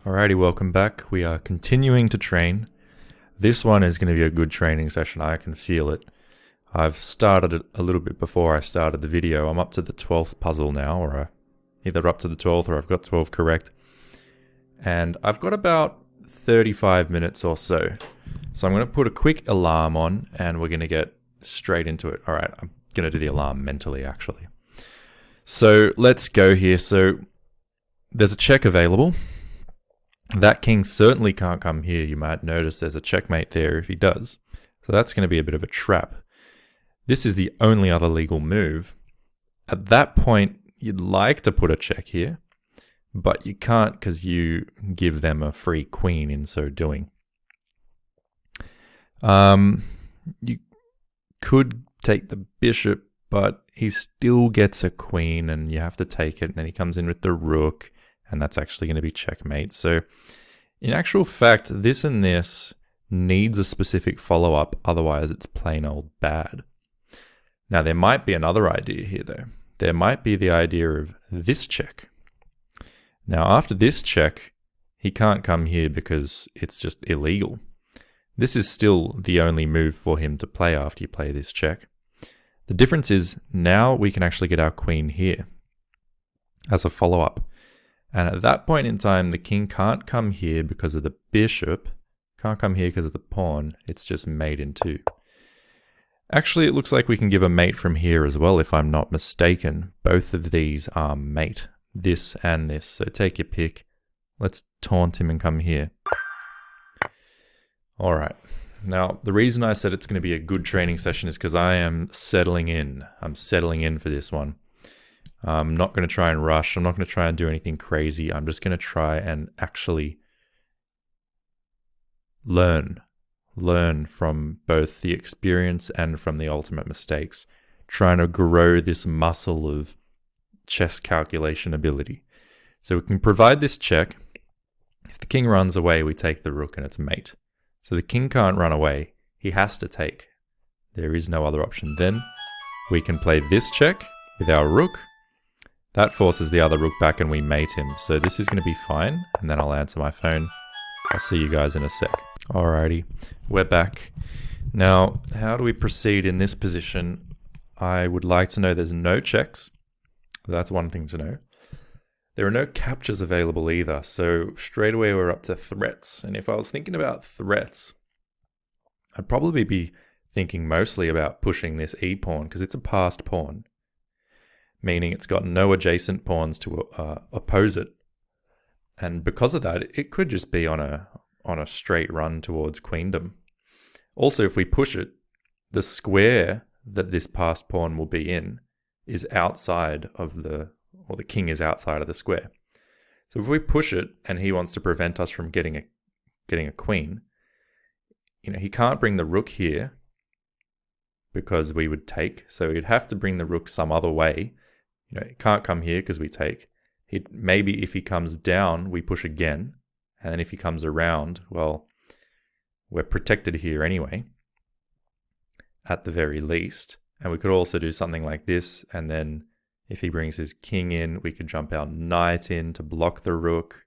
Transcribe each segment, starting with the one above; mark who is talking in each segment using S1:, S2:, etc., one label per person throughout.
S1: Alrighty, welcome back. We are continuing to train. This one is going to be a good training session. I can feel it. I've started it a little bit before I started the video. I'm up to the 12th puzzle now, or either up to the 12th or I've got 12 correct. And I've got about 35 minutes or so. So I'm going to put a quick alarm on and we're going to get straight into it. Alright, I'm going to do the alarm mentally actually. So let's go here. So there's a check available. That king certainly can't come here. You might notice there's a checkmate there if he does. So that's going to be a bit of a trap. This is the only other legal move. At that point, you'd like to put a check here, but you can't because you give them a free queen in so doing. You could take the bishop, but he still gets a queen and you have to take it. And then he comes in with the rook. And that's actually going to be checkmate. So in actual fact, this and this needs a specific follow-up. Otherwise, it's plain old bad. Now, there might be another idea here, though. There might be the idea of this check. Now, after this check, he can't come here because it's just illegal. This is still the only move for him to play after you play this check. The difference is now we can actually get our queen here as a follow-up. And at that point in time, the king can't come here because of the bishop, can't come here because of the pawn, it's just mate in two. Actually, it looks like we can give a mate from here as well, if I'm not mistaken. Both of these are mate, this and this, so take your pick. Let's taunt him and come here. Alright, now the reason I said it's going to be a good training session is because I am settling in. I'm settling in for this one. I'm not going to try and rush. I'm not going to try and do anything crazy. I'm just going to try and actually learn from both the experience and from the ultimate mistakes, trying to grow this muscle of chess calculation ability. So we can provide this check. If the king runs away, we take the rook and it's mate. So the king can't run away. He has to take. There is no other option. Then we can play this check with our rook. That forces the other rook back and we mate him. So this is going to be fine. And then I'll answer my phone. I'll see you guys in a sec. Alrighty, we're back. Now, how do we proceed in this position? I would like to know there's no checks. That's one thing to know. There are no captures available either. So straight away we're up to threats. And if I was thinking about threats, I'd probably be thinking mostly about pushing this e-pawn because it's a passed pawn. Meaning it's got no adjacent pawns to oppose it. And because of that, it could just be on a straight run towards queendom. Also, if we push it, the square that this passed pawn will be in is outside of the king is outside of the square. So if we push it and he wants to prevent us from getting a queen, he can't bring the rook here because we would take. So he'd have to bring the rook some other way. It can't come here because we take. Maybe if he comes down, we push again. And then if he comes around, well, we're protected here anyway, at the very least. And we could also do something like this. And then if he brings his king in, we could jump our knight in to block the rook.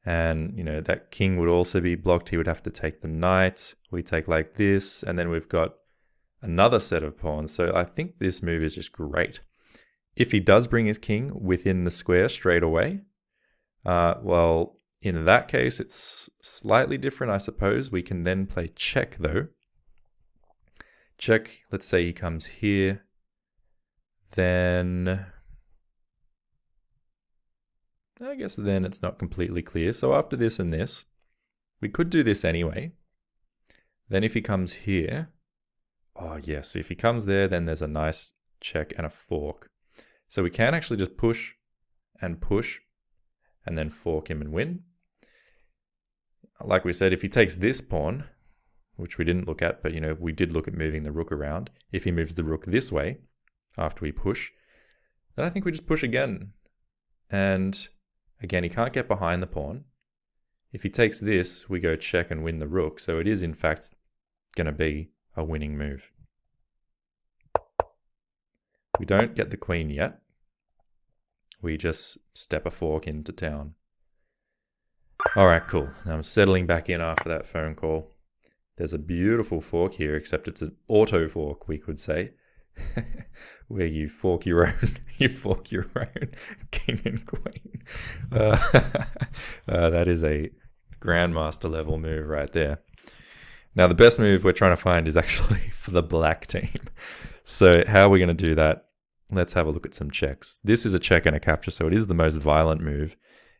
S1: And, that king would also be blocked. He would have to take the knight. We take like this. And then we've got another set of pawns. So I think this move is just great. If he does bring his king within the square straight away, well, in that case, it's slightly different, I suppose. We can then play check, though. Check, let's say he comes here. Then, I guess then it's not completely clear. So after this and this, we could do this anyway. Then if he comes here, oh yes, if he comes there, then there's a nice check and a fork. So we can actually just push and then fork him and win. Like we said, if he takes this pawn, which we didn't look at, but we did look at moving the rook around. If he moves the rook this way after we push, then I think we just push again. And again, he can't get behind the pawn. If he takes this, we go check and win the rook. So it is in fact going to be a winning move. We don't get the queen yet. We just step a fork into town. All right, cool. Now I'm settling back in after that phone call. There's a beautiful fork here, except it's an auto fork, we could say, where you fork your own, you fork your own king and queen. That is a grandmaster level move right there. Now the best move we're trying to find is actually for the black team. So how are we going to do that? Let's have a look at some checks. This is a check and a capture, so it is the most violent move.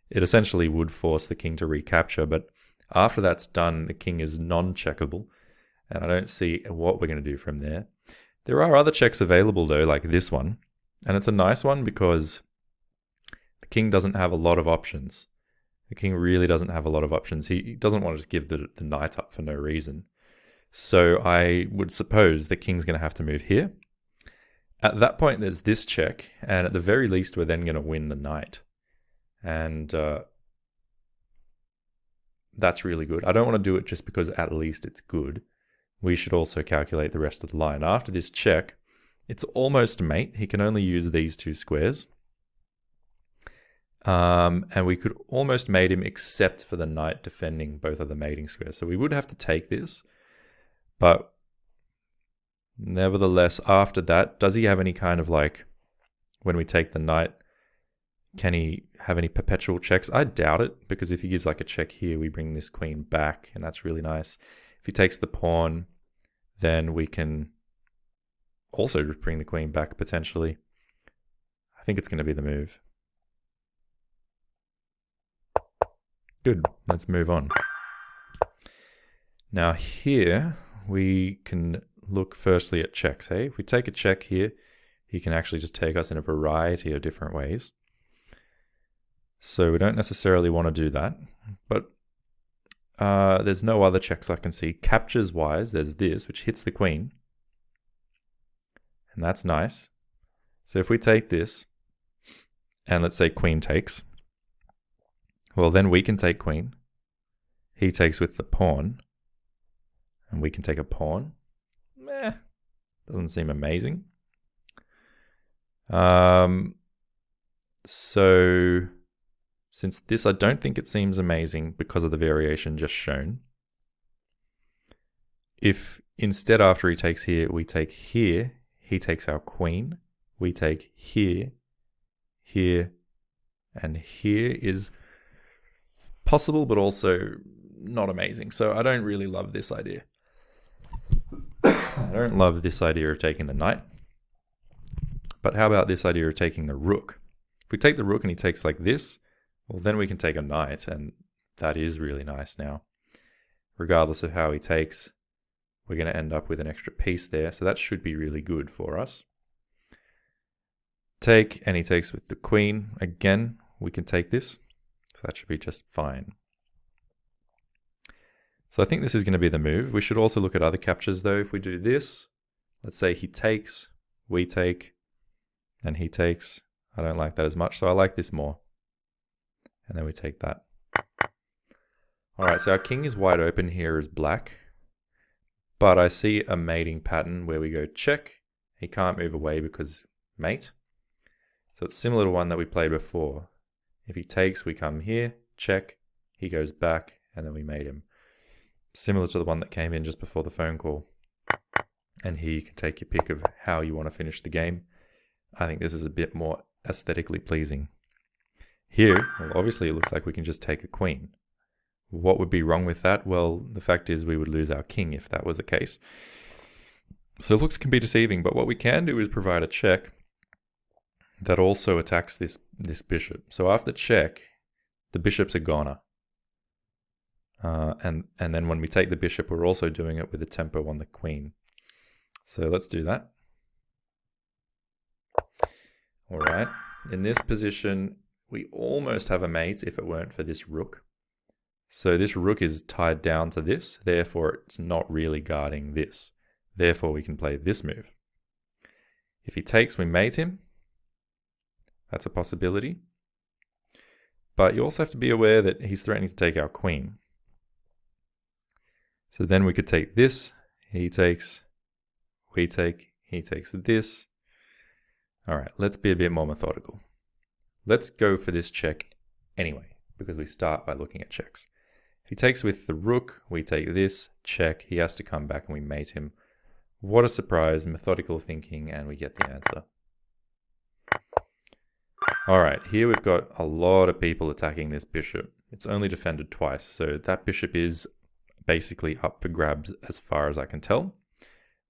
S1: It essentially would force the king to recapture, but after that's done, the king is non-checkable, and I don't see what we're going to do from there. There are other checks available, though, like this one, and it's a nice one because the king doesn't have a lot of options. The king really doesn't have a lot of options. He doesn't want to just give the knight up for no reason. So I would suppose the king's going to have to move here. At that point, there's this check, and at the very least, we're then going to win the knight. And that's really good. I don't want to do it just because at least it's good. We should also calculate the rest of the line. After this check, it's almost mate. He can only use these two squares. And we could almost mate him except for the knight defending both of the mating squares. So we would have to take this. But nevertheless, after that, does he have any kind of like, when we take the knight, can he have any perpetual checks? I doubt it, because if he gives like a check here, we bring this queen back, and that's really nice. If he takes the pawn, then we can also bring the queen back potentially. I think it's going to be the move. Good, let's move on. Now here, we can look firstly at checks. Hey, if we take a check here, he can actually just take us in a variety of different ways. So we don't necessarily want to do that, but there's no other checks I can see. Captures wise, there's this, which hits the queen, and that's nice. So if we take this, and let's say queen takes, well then we can take queen, he takes with the pawn, and we can take a pawn. Meh, doesn't seem amazing. So since this, I don't think it seems amazing because of the variation just shown. If instead after he takes here, we take here, he takes our queen, we take here, here, and here is possible, but also not amazing. So I don't really love this idea. I don't love this idea of taking the knight. But how about this idea of taking the rook? If we take the rook and he takes like this, well, then we can take a knight, and that is really nice now. Regardless of how he takes, we're going to end up with an extra piece there, so that should be really good for us. Take, and he takes with the queen. Again, we can take this, so that should be just fine. So I think this is going to be the move. We should also look at other captures, though. If we do this, let's say he takes, we take, and he takes. I don't like that as much, so I like this more. And then we take that. All right, so our king is wide open here as black, but I see a mating pattern where we go check. He can't move away because mate. So it's similar to one that we played before. If he takes, we come here, check, he goes back, and then we mate him. Similar to the one that came in just before the phone call. And here you can take your pick of how you want to finish the game. I think this is a bit more aesthetically pleasing. Here, well, obviously it looks like we can just take a queen. What would be wrong with that? Well, the fact is we would lose our king if that was the case. So looks can be deceiving, but what we can do is provide a check that also attacks this bishop. So after check, the bishop's a goner. And then when we take the bishop, we're also doing it with a tempo on the queen. So let's do that. All right, in this position, we almost have a mate if it weren't for this rook. So this rook is tied down to this, therefore it's not really guarding this. Therefore we can play this move. If he takes, we mate him. That's a possibility. But you also have to be aware that he's threatening to take our queen. So then we could take this, he takes, we take, he takes this. All right, let's be a bit more methodical. Let's go for this check anyway. because we start by looking at checks. If he takes with the rook, we take this, check, he has to come back and we mate him. What a surprise, methodical thinking, and we get the answer. All right, here we've got a lot of people attacking this bishop. It's only defended twice, so that bishop is basically up for grabs as far as I can tell.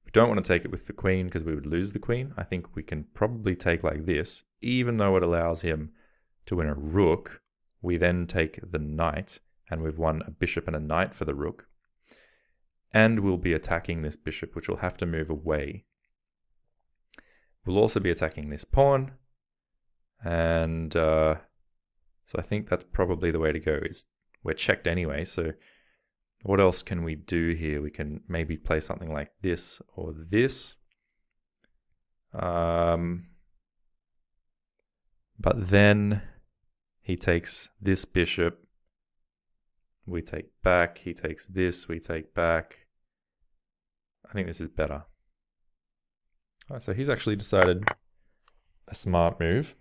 S1: We don't want to take it with the queen because we would lose the queen. I think we can probably take like this, even though it allows him to win a rook. We then take the knight, and we've won a bishop and a knight for the rook. And we'll be attacking this bishop, which will have to move away. We'll also be attacking this pawn. And so I think that's probably the way to go. Is we're checked anyway, so what else can we do here? We can maybe play something like this or this. But then he takes this bishop. We take back. He takes this. We take back. I think this is better. All right, so he's actually decided a smart move,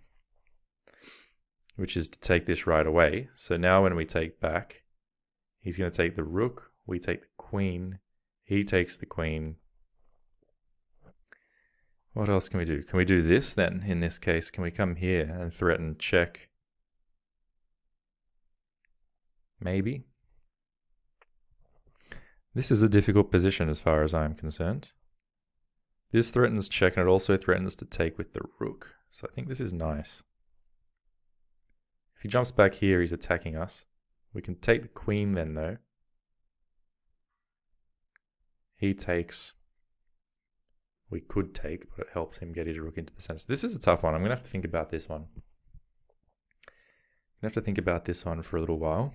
S1: which is to take this right away. So now when we take back, he's going to take the rook, we take the queen, he takes the queen. What else can we do? Can we do this then, in this case? Can we come here and threaten check? Maybe. This is a difficult position as far as I'm concerned. This threatens check, and it also threatens to take with the rook. So I think this is nice. If he jumps back here, he's attacking us. We can take the queen then, though. He takes. We could take, but it helps him get his rook into the center. So this is a tough one. I'm going to have to think about this one. I'm going to have to think about this one for a little while.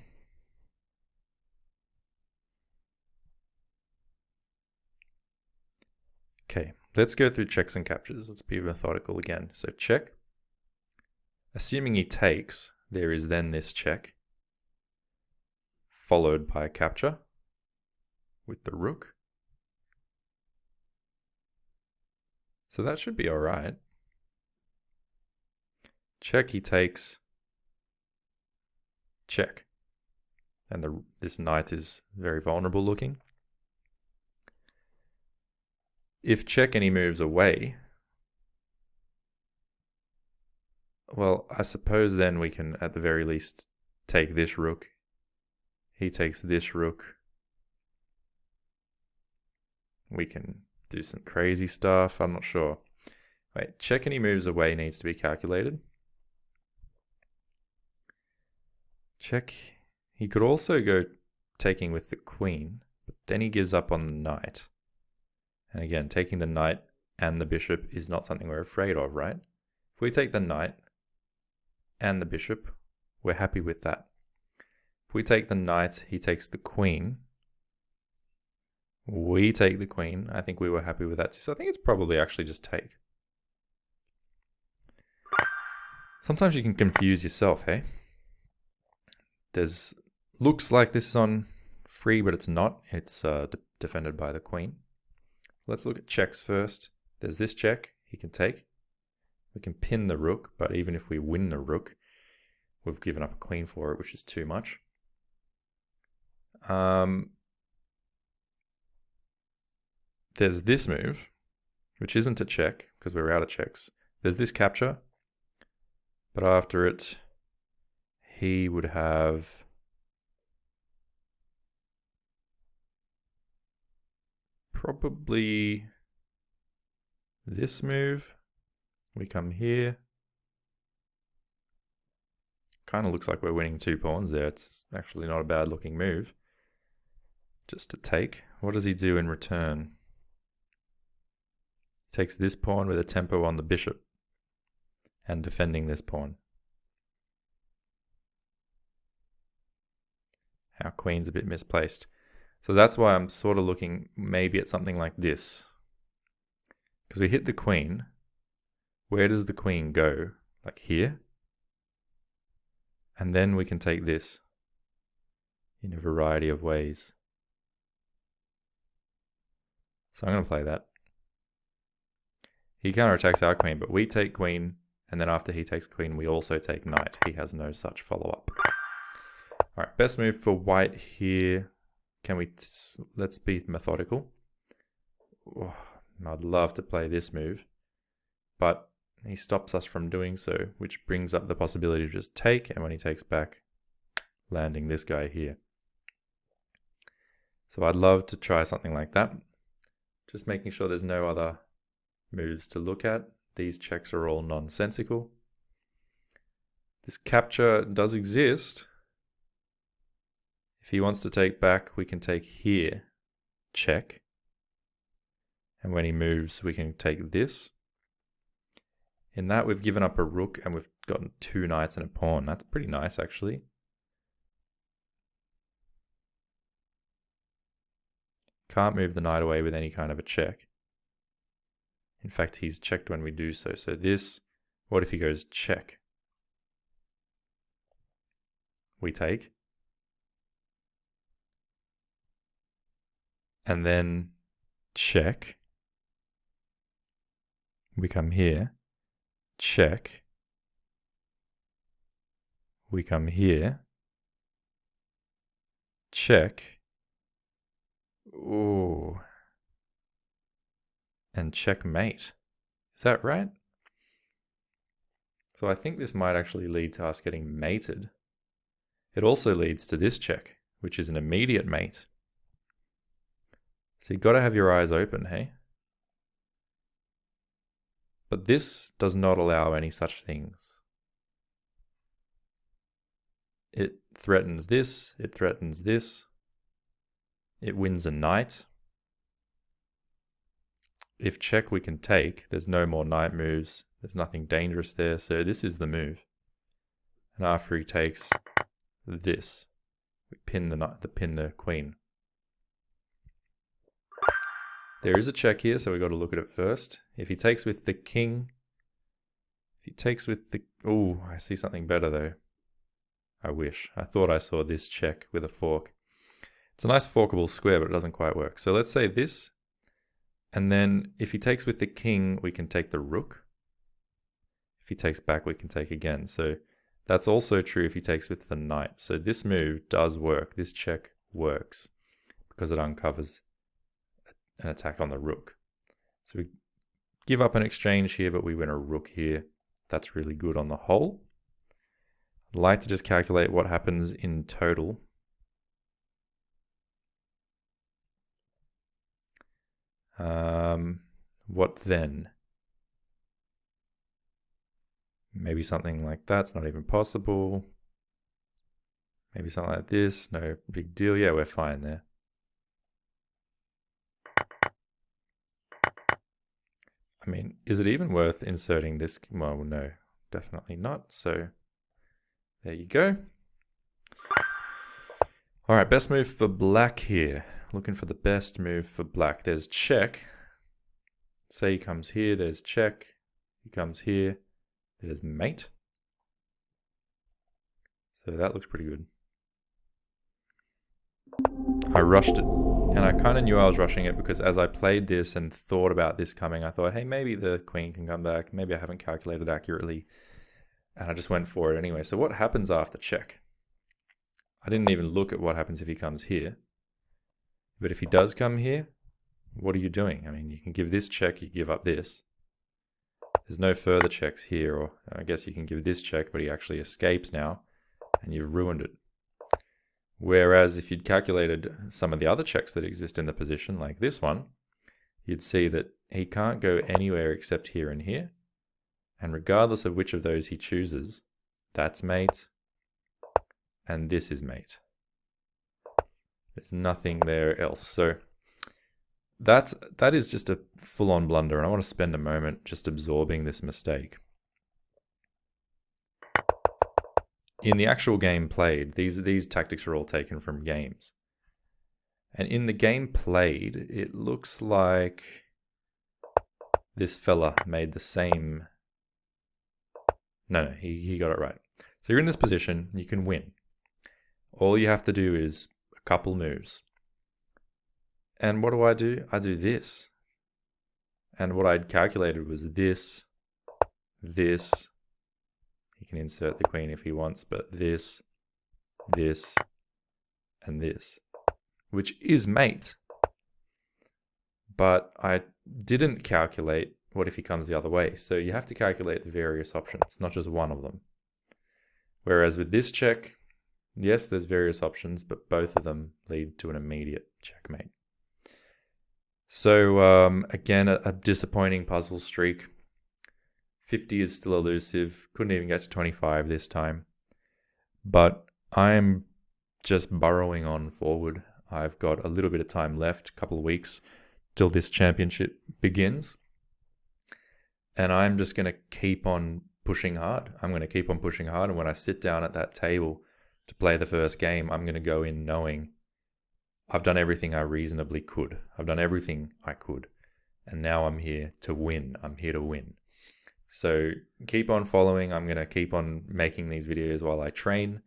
S1: Okay, let's go through checks and captures. Let's be methodical again. So check. Assuming he takes, there is then this check, followed by a capture with the rook. So that should be all right. Check, he takes, check. And this knight is very vulnerable looking. If check and he moves away, well, I suppose then we can, at the very least, take this rook. He takes this rook. We can do some crazy stuff. I'm not sure. Wait, check and he moves away needs to be calculated. Check. He could also go taking with the queen, but then he gives up on the knight. And again, taking the knight and the bishop is not something we're afraid of, right? If we take the knight and the bishop, we're happy with that. If we take the knight, he takes the queen. We take the queen. I think we were happy with that too. So I think it's probably actually just take. Sometimes you can confuse yourself, hey? Looks like this is on free, but it's not. It's defended by the queen. Let's look at checks first. There's this check he can take. We can pin the rook, but even if we win the rook, we've given up a queen for it, which is too much. There's this move, which isn't a check because we're out of checks. There's this capture, but after it, he would have probably this move. We come here. Kind of looks like we're winning 2 pawns there. It's actually not a bad looking move. Just to take. What does he do in return? He takes this pawn with a tempo on the bishop and defending this pawn. Our queen's a bit misplaced. So that's why I'm sort of looking maybe at something like this. Because we hit the queen. Where does the queen go? Like here? And then we can take this in a variety of ways. So I'm going to play that. He counterattacks our queen, but we take queen, and then after he takes queen, we also take knight. He has no such follow-up. All right, best move for white here. Let's be methodical. Oh, I'd love to play this move, but he stops us from doing so, which brings up the possibility to just take, and when he takes back, landing this guy here. So I'd love to try something like that. Just making sure there's no other moves to look at. These checks are all nonsensical. This capture does exist. If he wants to take back, we can take here, check. And when he moves, we can take this. In that, we've given up a rook and we've gotten 2 knights and a pawn. That's pretty nice, actually. Can't move the knight away with any kind of a check. In fact, he's checked when we do so. So this, what if he goes check? We take. And then check. We come here. Check. We come here. Check. Ooh. And checkmate. Is that right? So I think this might actually lead to us getting mated. It also leads to this check, which is an immediate mate. So you've got to have your eyes open, hey? But this does not allow any such things. It threatens this, it threatens this. It wins a knight. If check, we can take. There's no more knight moves. There's nothing dangerous there. So this is the move. And after he takes this, we pin the queen. There is a check here, so we've got to look at it first. If he takes with the king, if he takes with the... Oh, I see something better though. I wish. I thought I saw this check with a fork. It's a nice forkable square, but it doesn't quite work. So let's say this. And then if he takes with the king, we can take the rook. If he takes back, we can take again. So that's also true if he takes with the knight. So this move does work. This check works because it uncovers an attack on the rook. So we give up an exchange here, but we win a rook here. That's really good on the whole. I'd like to just calculate what happens in total. What then? Maybe something like that's not even possible. Maybe something like this. No big deal. Yeah, we're fine there. I mean, is it even worth inserting this? Well, no, definitely not. So there you go. All right, best move for black here. Looking for the best move for black. There's check. Say he comes here, there's check. He comes here, there's mate. So that looks pretty good. I rushed it. And I kind of knew I was rushing it because as I played this and thought about this coming, I thought, hey, maybe the queen can come back. Maybe I haven't calculated accurately. And I just went for it anyway. So what happens after check? I didn't even look at what happens if he comes here. But if he does come here, what are you doing? I mean, you can give this check, you give up this. There's no further checks here, or I guess you can give this check, but he actually escapes now, and you've ruined it. Whereas if you'd calculated some of the other checks that exist in the position, like this one, you'd see that he can't go anywhere except here and here. And regardless of which of those he chooses, that's mate, and this is mate. There's nothing there else. So that is just a full-on blunder, and I want to spend a moment just absorbing this mistake. In the actual game played, these tactics are all taken from games. And in the game played, it looks like this fella made the same... No, he got it right. So you're in this position, you can win. All you have to do is a couple moves. And what do? I do this. And what I'd calculated was this. He can insert the queen if he wants, but this, and this, which is mate. But I didn't calculate what if he comes the other way. So you have to calculate the various options, not just one of them. Whereas with this check, yes, there's various options, but both of them lead to an immediate checkmate. So again, a disappointing puzzle streak. 50 is still elusive. Couldn't even get to 25 this time. But I'm just burrowing on forward. I've got a little bit of time left, a couple of weeks, till this championship begins. And I'm just going to keep on pushing hard. I'm going to keep on pushing hard. And when I sit down at that table to play the first game, I'm going to go in knowing I've done everything I reasonably could. I've done everything I could. And now I'm here to win. I'm here to win. So keep on following. I'm going to keep on making these videos while I train.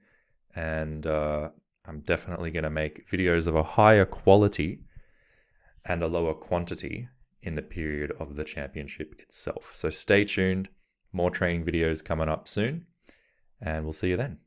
S1: And I'm definitely going to make videos of a higher quality and a lower quantity in the period of the championship itself. So stay tuned. More training videos coming up soon. And we'll see you then.